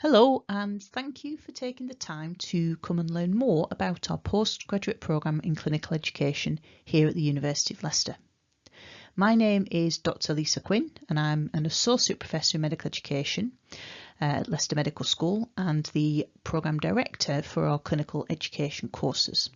Hello, and thank you for taking the time to come and learn more about our postgraduate programme in clinical education here at the University of Leicester. My name is Dr Lisa Quinn and I'm an Associate Professor in Medical Education at Leicester Medical School and the Programme Director for our clinical education courses.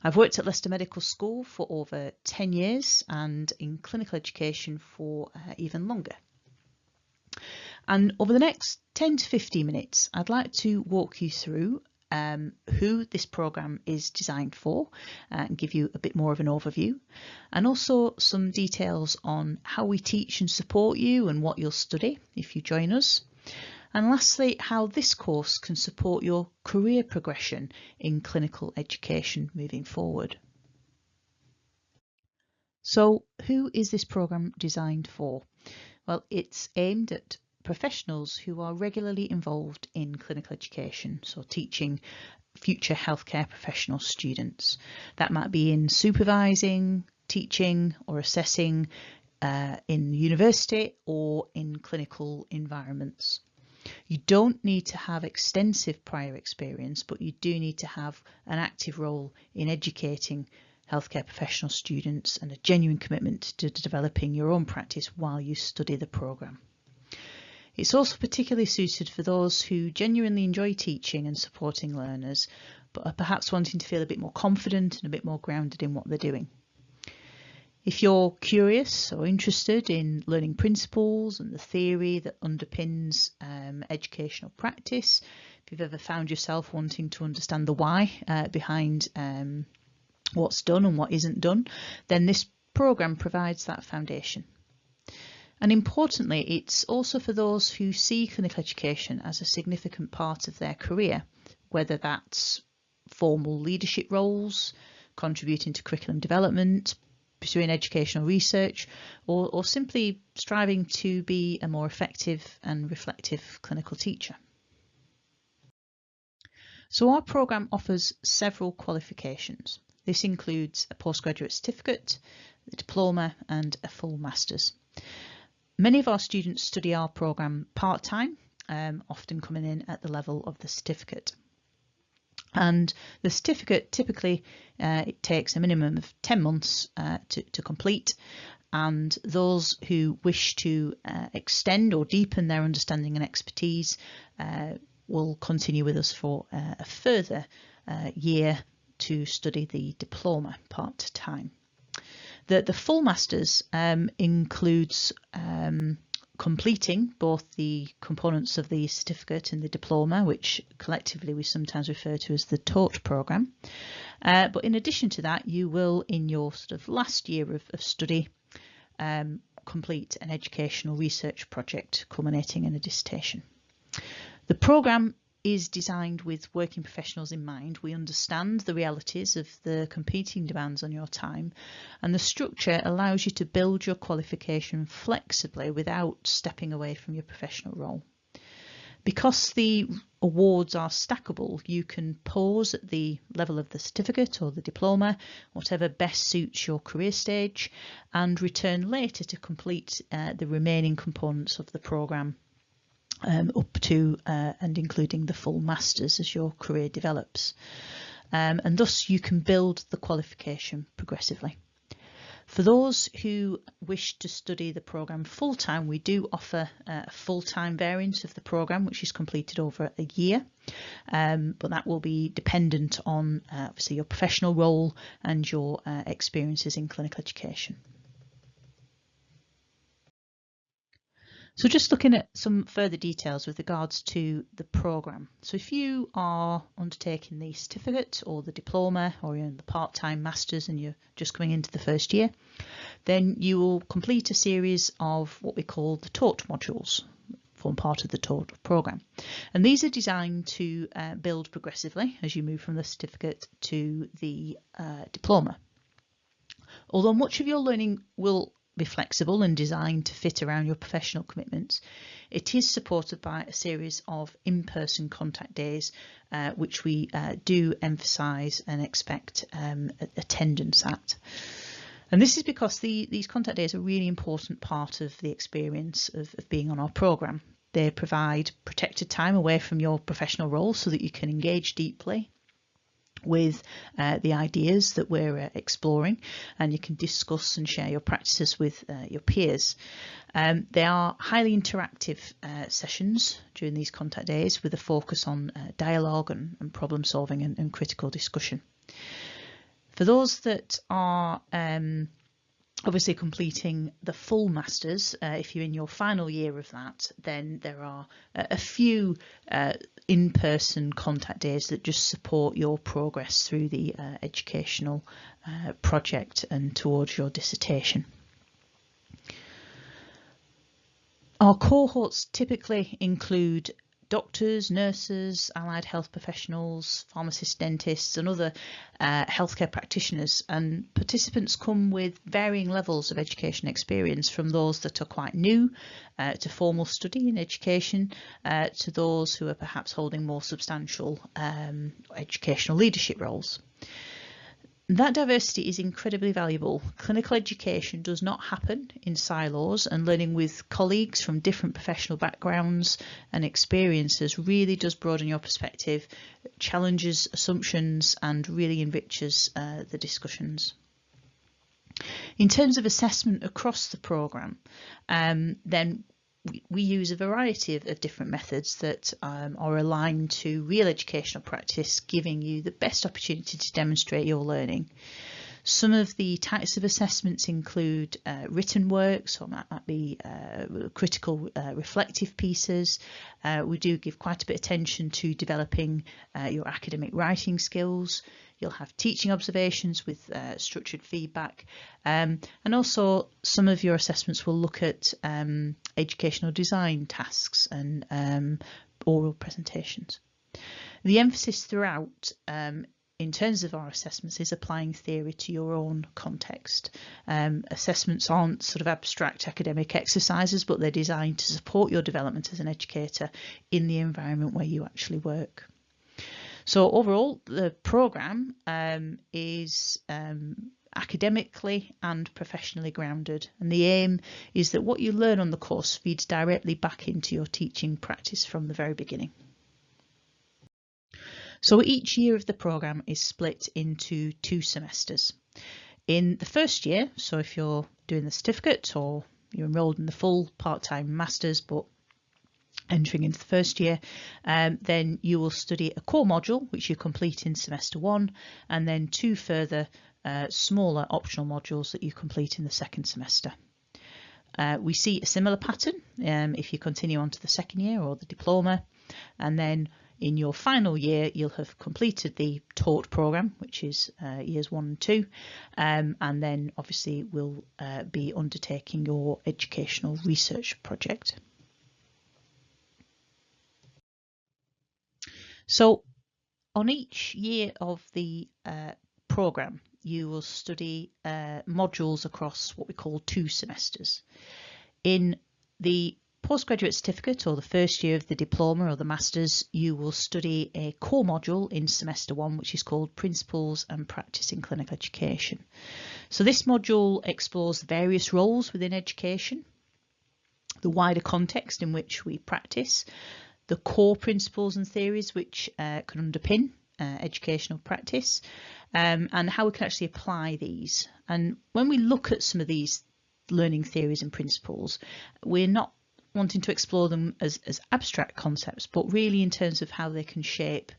I've worked at Leicester Medical School for over 10 years and in clinical education for even longer. And over the next 10 to 15 minutes, I'd like to walk you through who this programme is designed for and give you a bit more of an overview, and also some details on how we teach and support you and what you'll study if you join us. And lastly, how this course can support your career progression in clinical education moving forward. So who is this programme designed for? Well, it's aimed at professionals who are regularly involved in clinical education, so teaching future healthcare professional students. That might be in supervising, teaching or assessing in university or in clinical environments. You don't need to have extensive prior experience, but you do need to have an active role in educating healthcare professional students and a genuine commitment to developing your own practice while you study the programme. It's also particularly suited for those who genuinely enjoy teaching and supporting learners, but are perhaps wanting to feel a bit more confident and a bit more grounded in what they're doing. If you're curious or interested in learning principles and the theory that underpins educational practice, if you've ever found yourself wanting to understand the why behind what's done and what isn't done, then this programme provides that foundation. And importantly, it's also for those who see clinical education as a significant part of their career, whether that's formal leadership roles, contributing to curriculum development, pursuing educational research, or simply striving to be a more effective and reflective clinical teacher. So our programme offers several qualifications. This includes a postgraduate certificate, a diploma and a full master's. Many of our students study our programme part-time, often coming in at the level of the certificate. And the certificate typically it takes a minimum of 10 months to complete, and those who wish to extend or deepen their understanding and expertise will continue with us for a further year to study the diploma part-time. The full masters includes completing both the components of the certificate and the diploma, which collectively we sometimes refer to as the TOT programme. But in addition to that, you will, in your sort of last year of study, complete an educational research project culminating in a dissertation. The programme is designed with working professionals in mind. We understand the realities of the competing demands on your time, and the structure allows you to build your qualification flexibly without stepping away from your professional role. Because the awards are stackable, you can pause at the level of the certificate or the diploma, whatever best suits your career stage, and return later to complete the remaining components of the programme. Up to and including the full masters as your career develops, and thus you can build the qualification progressively. For those who wish to study the programme full-time, we do offer a full-time variant of the programme which is completed over a year, but that will be dependent on obviously your professional role and your experiences in clinical education. So just looking at some further details with regards to the programme. So if you are undertaking the certificate or the diploma, or you're in the part-time masters and you're just coming into the first year, then you will complete a series of what we call the TOT modules, form part of the TOT programme. And these are designed to build progressively as you move from the certificate to the diploma. Although much of your learning will be flexible and designed to fit around your professional commitments, it is supported by a series of in-person contact days which we do emphasise and expect attendance at. And this is because these contact days are a really important part of the experience of being on our programme. They provide protected time away from your professional role so that you can engage deeply with the ideas that we're exploring, and you can discuss and share your practices with your peers. They are highly interactive sessions during these contact days with a focus on dialogue and problem solving and critical discussion. For those that are obviously completing the full masters, if you're in your final year of that, then there are a few in-person contact days that just support your progress through the educational project and towards your dissertation. Our cohorts typically include doctors, nurses, allied health professionals, pharmacists, dentists and other healthcare practitioners, and participants come with varying levels of education experience, from those that are quite new to formal study in education to those who are perhaps holding more substantial educational leadership roles. That diversity is incredibly valuable. Clinical education does not happen in silos, and learning with colleagues from different professional backgrounds and experiences really does broaden your perspective, challenges assumptions and really enriches the discussions. In terms of assessment across the programme, then we use a variety of different methods that are aligned to real educational practice, giving you the best opportunity to demonstrate your learning. Some of the types of assessments include written work, so that might be critical reflective pieces. We do give quite a bit of attention to developing your academic writing skills. You'll have teaching observations with structured feedback, and also some of your assessments will look at educational design tasks and oral presentations. The emphasis throughout in terms of our assessments is applying theory to your own context. Assessments aren't sort of abstract academic exercises, but they're designed to support your development as an educator in the environment where you actually work. So overall, the programme is academically and professionally grounded, and the aim is that what you learn on the course feeds directly back into your teaching practice from the very beginning. So each year of the programme is split into 2 semesters. In the first year, so if you're doing the certificate or you're enrolled in the full part-time masters but entering into the first year, then you will study a core module which you complete in semester 1, and then 2 further smaller optional modules that you complete in the second semester. We see a similar pattern if you continue on to the second year or the diploma, and then in your final year you'll have completed the taught programme, which is years 1 and 2, and then obviously will be undertaking your educational research project. So on each year of the programme you will study modules across what we call 2 semesters. In the postgraduate certificate, or the first year of the diploma or the masters, you will study a core module in semester 1 which is called Principles and Practice in Clinical Education. So this module explores various roles within education, the wider context in which we practice, the core principles and theories which can underpin educational practice, and how we can actually apply these. And when we look at some of these learning theories and principles, we're not wanting to explore them as abstract concepts, but really in terms of how they can shape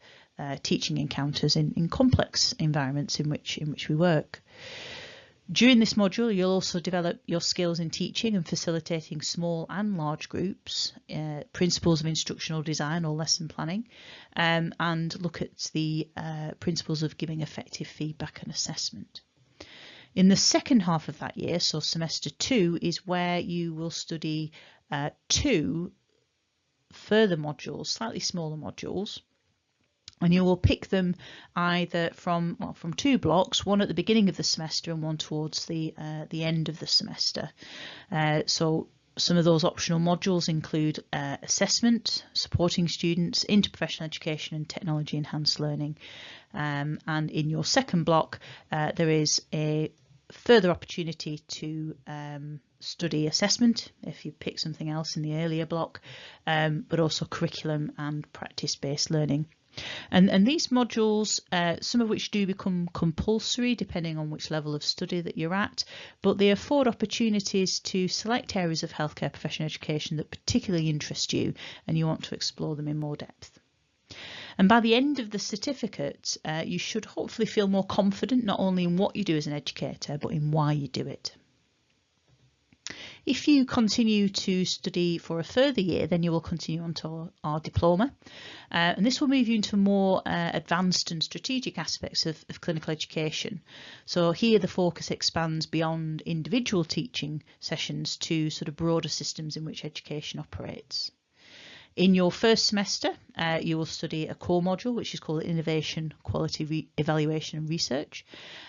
teaching encounters in complex environments in which we work. During this module, you'll also develop your skills in teaching and facilitating small and large groups, principles of instructional design or lesson planning, and look at the principles of giving effective feedback and assessment. In the second half of that year, so semester 2, is where you will study 2 further modules, slightly smaller modules, and you will pick them either from 2 blocks, one at the beginning of the semester and one towards the end of the semester. So some of those optional modules include assessment, supporting students, interprofessional education and technology enhanced learning. And in your second block there is a further opportunity to study assessment if you pick something else in the earlier block, but also curriculum and practice-based learning. And these modules, some of which do become compulsory depending on which level of study that you're at, but they afford opportunities to select areas of healthcare professional education that particularly interest you and you want to explore them in more depth. And by the end of the certificate, you should hopefully feel more confident not only in what you do as an educator, but in why you do it. If you continue to study for a further year, then you will continue on to our diploma, and this will move you into more advanced and strategic aspects of clinical education. So here the focus expands beyond individual teaching sessions to sort of broader systems in which education operates. In your first semester, you will study a core module which is called Innovation, Quality Evaluation and Research.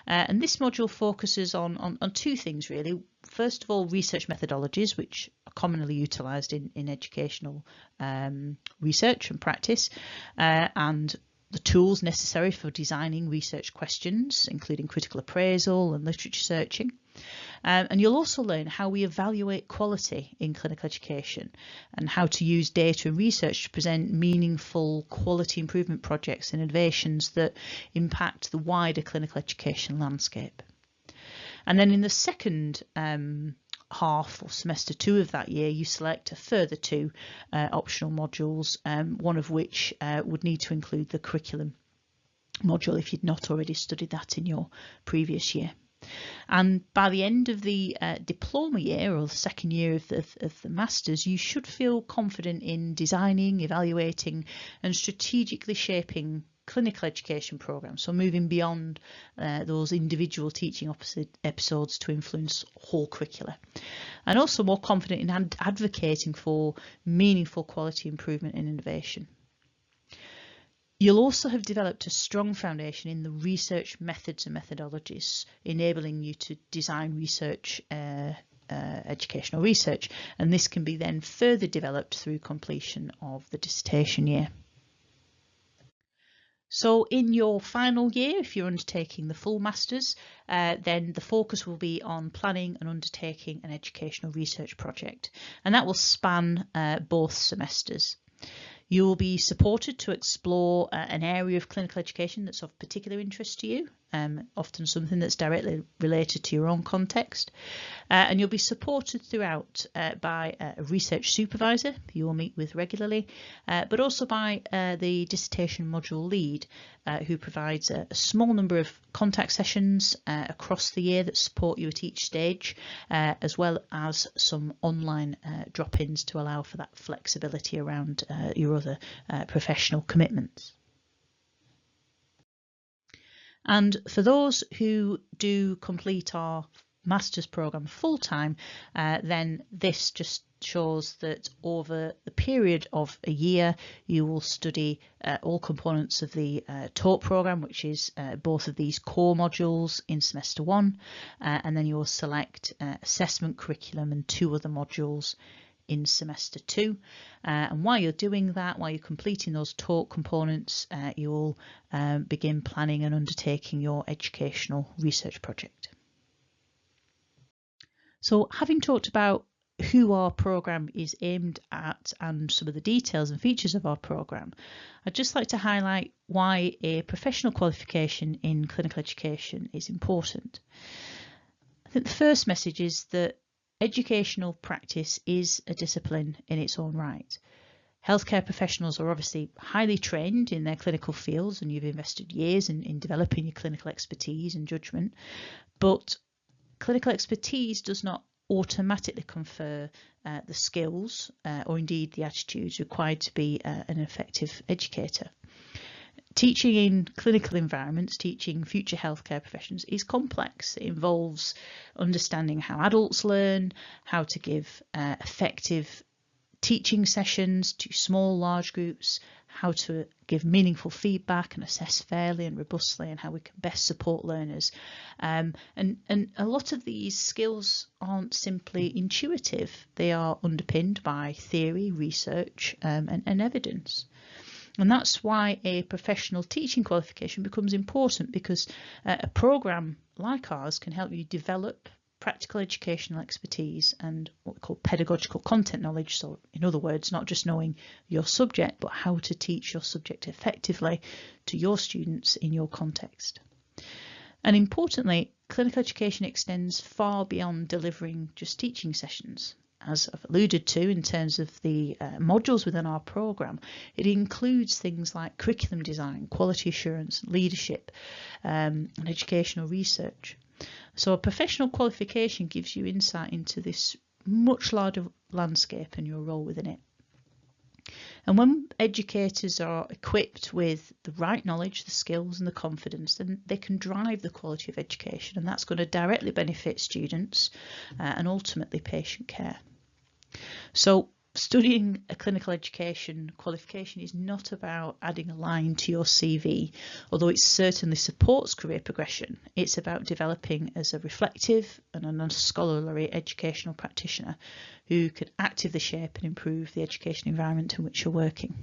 And this module focuses on two things really. First of all, research methodologies, which are commonly utilised in educational research and practice, and the tools necessary for designing research questions, including critical appraisal and literature searching. And you'll also learn how we evaluate quality in clinical education and how to use data and research to present meaningful quality improvement projects and innovations that impact the wider clinical education landscape. And then in the second half or semester 2 of that year, you select a further 2 optional modules, one of which would need to include the curriculum module if you'd not already studied that in your previous year. And by the end of the diploma year, or the second year of the Masters, you should feel confident in designing, evaluating and strategically shaping clinical education programmes, so moving beyond those individual teaching episodes to influence whole curricula, and also more confident in advocating for meaningful quality improvement and innovation. You'll also have developed a strong foundation in the research methods and methodologies, enabling you to design research, educational research, and this can be then further developed through completion of the dissertation year. So in your final year, if you're undertaking the full Masters, then the focus will be on planning and undertaking an educational research project, and that will span both semesters. You will be supported to explore an area of clinical education that's of particular interest to you, often something that's directly related to your own context. And you'll be supported throughout by a research supervisor who you will meet with regularly, but also by the dissertation module lead, who provides a small number of contact sessions across the year that support you at each stage, as well as some online drop-ins to allow for that flexibility around your other professional commitments. And for those who do complete our Masters programme full-time, then this just shows that over the period of a year you will study all components of the taught programme, which is both of these core modules in semester 1, and then you will select assessment, curriculum and 2 other modules in semester 2, and while you're doing that, while you're completing those taught components, you'll begin planning and undertaking your educational research project. So having talked about who our programme is aimed at and some of the details and features of our programme, I'd just like to highlight why a professional qualification in clinical education is important. I think the first message is that educational practice is a discipline in its own right. Healthcare professionals are obviously highly trained in their clinical fields, and you've invested years in developing your clinical expertise and judgment, but clinical expertise does not automatically confer the skills or indeed the attitudes required to be an effective educator. Teaching in clinical environments, teaching future healthcare professions is complex. It involves understanding how adults learn, how to give effective teaching sessions to small, large groups, how to give meaningful feedback and assess fairly and robustly, and how we can best support learners. And a lot of these skills aren't simply intuitive. They are underpinned by theory, research, and evidence. And that's why a professional teaching qualification becomes important, because a programme like ours can help you develop practical educational expertise and what we call pedagogical content knowledge. So in other words, not just knowing your subject, but how to teach your subject effectively to your students in your context. And importantly, clinical education extends far beyond delivering just teaching sessions. As I've alluded to in terms of the modules within our programme, it includes things like curriculum design, quality assurance, leadership, and educational research. So a professional qualification gives you insight into this much larger landscape and your role within it. And when educators are equipped with the right knowledge, the skills and the confidence, then they can drive the quality of education, and that's going to directly benefit students and ultimately patient care. So studying a clinical education qualification is not about adding a line to your CV, although it certainly supports career progression. It's about developing as a reflective and a scholarly educational practitioner who can actively shape and improve the education environment in which you're working.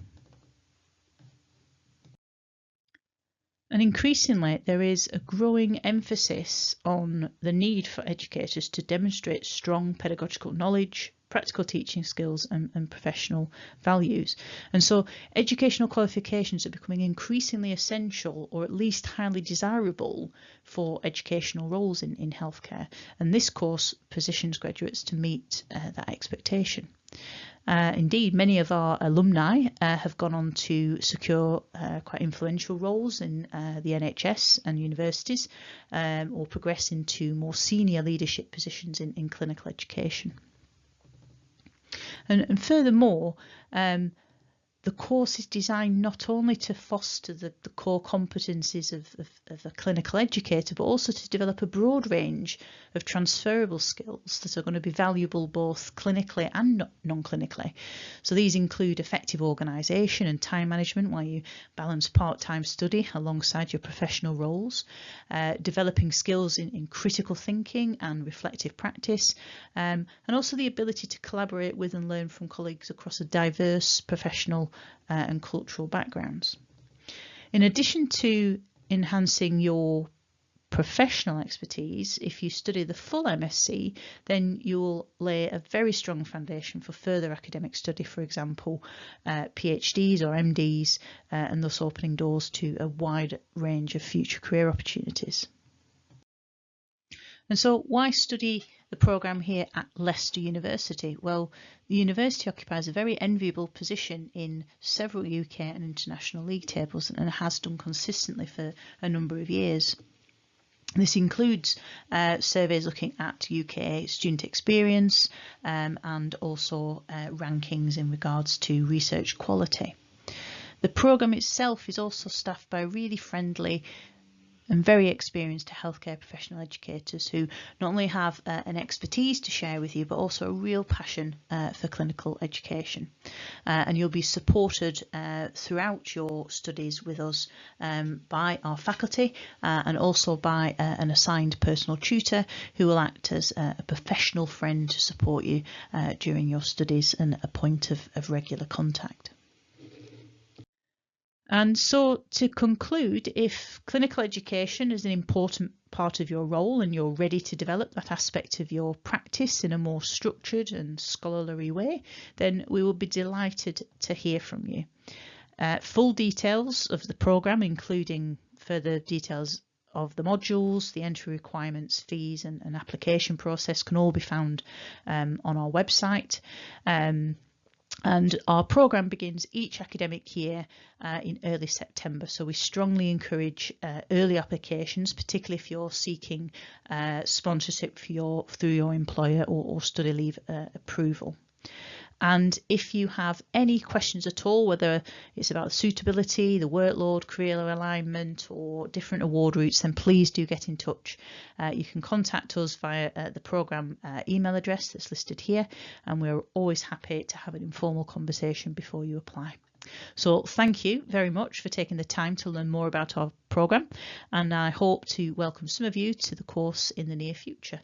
And increasingly, there is a growing emphasis on the need for educators to demonstrate strong pedagogical knowledge, practical teaching skills and professional values. And so educational qualifications are becoming increasingly essential, or at least highly desirable, for educational roles in healthcare. And this course positions graduates to meet that expectation. Indeed, many of our alumni have gone on to secure quite influential roles in the NHS and universities, or progress into more senior leadership positions in clinical education. And furthermore, the course is designed not only to foster the core competencies of a clinical educator, but also to develop a broad range of transferable skills that are going to be valuable both clinically and non-clinically. So these include effective organisation and time management, while you balance part-time study alongside your professional roles, developing skills in critical thinking and reflective practice, and also the ability to collaborate with and learn from colleagues across a diverse professional and cultural backgrounds. In addition to enhancing your professional expertise, if you study the full MSc, then you'll lay a very strong foundation for further academic study, for example, PhDs or MDs, and thus opening doors to a wide range of future career opportunities. And so why study the programme here at Leicester University? Well, the university occupies a very enviable position in several UK and international league tables and has done consistently for a number of years. This includes surveys looking at UK student experience and also rankings in regards to research quality. The programme itself is also staffed by really friendly and very experienced healthcare professional educators who not only have an expertise to share with you, but also a real passion for clinical education. And you'll be supported throughout your studies with us by our faculty and also by an assigned personal tutor who will act as a professional friend to support you during your studies and a point of regular contact. And so to conclude, if clinical education is an important part of your role and you're ready to develop that aspect of your practice in a more structured and scholarly way, then we will be delighted to hear from you. Full details of the programme, including further details of the modules, the entry requirements, fees and application process, can all be found on our website. And our programme begins each academic year in early September, so we strongly encourage early applications, particularly if you're seeking sponsorship for through your employer or study leave approval. And if you have any questions at all, whether it's about suitability, the workload, career alignment or different award routes, then please do get in touch. You can contact us via the programme email address that's listed here, and we're always happy to have an informal conversation before you apply. So thank you very much for taking the time to learn more about our programme, and I hope to welcome some of you to the course in the near future.